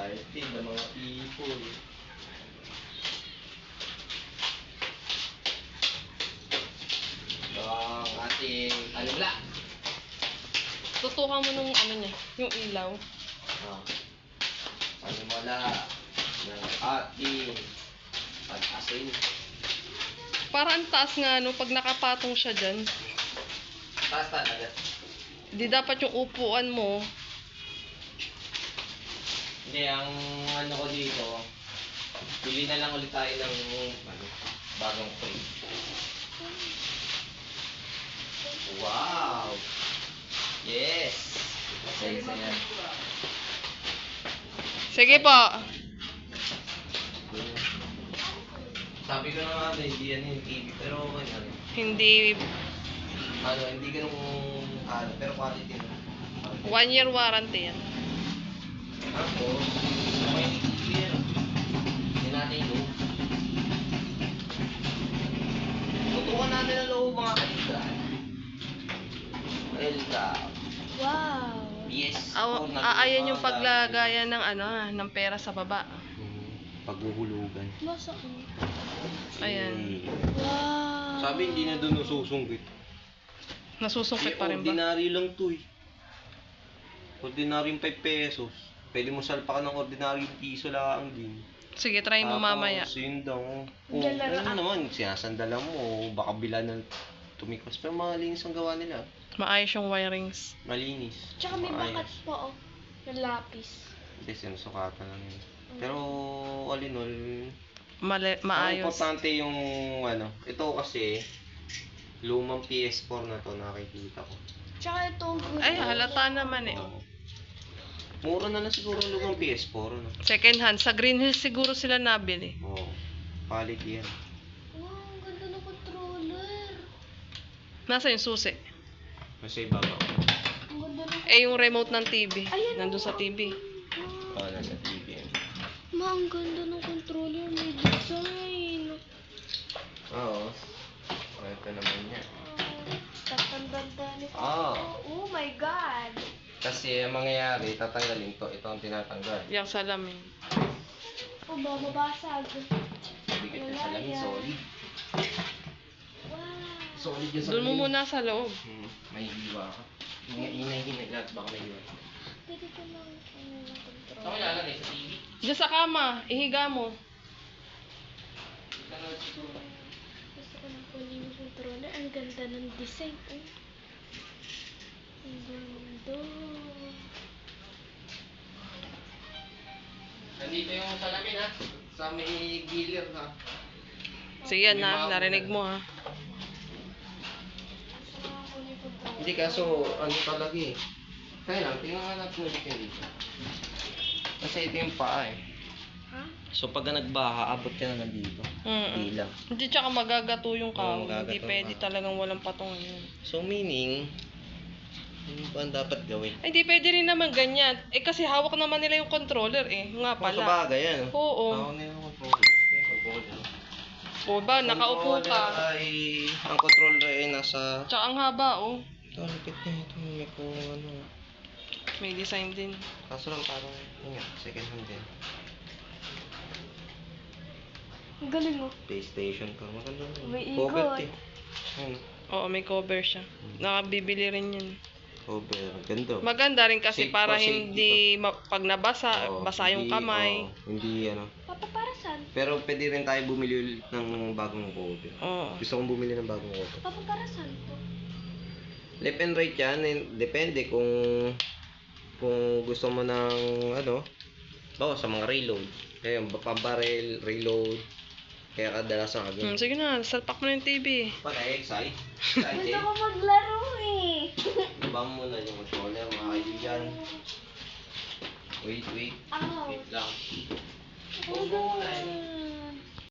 Excited ang mga people. Ang ating alula. Tutukan mo nung ano niya, yung ilaw. Panimula ng ating pag-asin. Para ang taas nga no, pag nakapatong siya dyan. Taas talaga. Di dapat yung upuan mo. Hindi, ang ano ko dito, pili na lang ulit tayo ng bagong frame. Wow! Yes! Isa-isa yan. Sige po. Sabi ko na nga, hindi yan yung TV, pero okay na rin. Hindi, Hindi ganun, pero quality na. 1 year warranty yan. Tapos, may TV yan. Hindi natin yung loob. Tutukan natin ang loob mga kaibigan. Welcome. Wow. Yes. Ayan yung paglagayan ng ng pera sa baba. Paghuhulugan. Masaan? Ayan. Wow. Sabi hindi na doon nasusungkit. Nasusungkit pa rin ba? Ordinary lang to eh. Ordinary 5 pesos. Pwede mo salpakan ng ordinary piso lang din. Sige, try mo mamaya. Tapos yun daw. Ano naman, sinasandalan mo. Baka bila ng tumikos. Pero malinis ang gawa nila. Maayos yung wirings. Malinis. Tsaka may bakat pa ng lapis. Hindi, sinusukatan lang yun. Pero all in all, ang Maayos. importante yung ito kasi lumang PS4 na to nakikita ko. Tsaka itong Ay, halata naman eh. Mura na lang siguro yung lumang PS4. No? Second hand. Sa Green Hills siguro sila nabili. Oo. Quality yan. wow, ang ganda ng controller. Nasa yung susi? Kasi baba ko. Ang ganda ng Yung remote ng TV. Ayan, Nandun sa TV. Nasa TV yan. ang ganda ng controller. May design. Oo. Ito naman yan. Tatandanda nito. Oh my God. Kasi ang mangyayari, tatanggalin to. Ito ang tinatanggal. Yung salamin. Oh, mababasag. Bigat yung salamin, solid. Wow. Solid yung salamin. Doon mo muna sa loob. May hiwa ka. Hinay lahat, baka may hiwa. Pwede ko lang ng controller. Saan ko lalagay? Sa TV? Diyan sa kama. Ihiga mo. Gusto ko ng kunin yung controller. Ang ganda ng design. Oh. Ang ganda. Nandito yung salamin ha. Sa may gilir ha. Sige na. Narinig mo ha. Gusto ko ng kunin yung controller. Hindi kaso talaga eh. Kaya lang, tingnan nga natin ulit yan dito. Kasi ito yung paa eh. Ha? So pag nagbaha, abot ka na nandito. Bilang. Hindi, tsaka magagato yung kahoy. magagato Hindi pwede ka. talagang walang patong yun. So meaning, ano ba ang dapat gawin? Ay, hindi pwede rin naman ganyan. Kasi hawak naman nila yung controller eh. Nga Sa pala. bagay yan. Oo. Ako na yung controller. Ito yung controller. O ba, nakaupo ka. Controller ay, ang controller ay nasa... Tsaka ang haba oh. Ito, lupit na ito. May kung ano. May design din. Kaso lang parang, yun nga, second hand din. Ang galing mo. PlayStation pa. Maganda na. May Cover ikot. eh. Ayun. Oo, may cover siya. Nakabibili rin yun. Cover. Ganda. Maganda rin kasi Safe para for safety hindi pag nabasa, Oo, basa yung hindi- kamay. oo, hindi ano. Papa, para saan? Pero pwede rin tayo bumili ulit ng bagong cover. Oo. Gusto kong bumili ng bagong cover. Papa, para saan to? Left and right yan. Depende kung gusto mo ng sa mga reload. Kaya pambarel, reload. Kaya kadalasan Sige na, salpak mo na yung TV. Excite. Gusto ko maglaro eh. Ibang mo na yung controller mga kaibigan. Wait. Ow. Wait lang. Oh,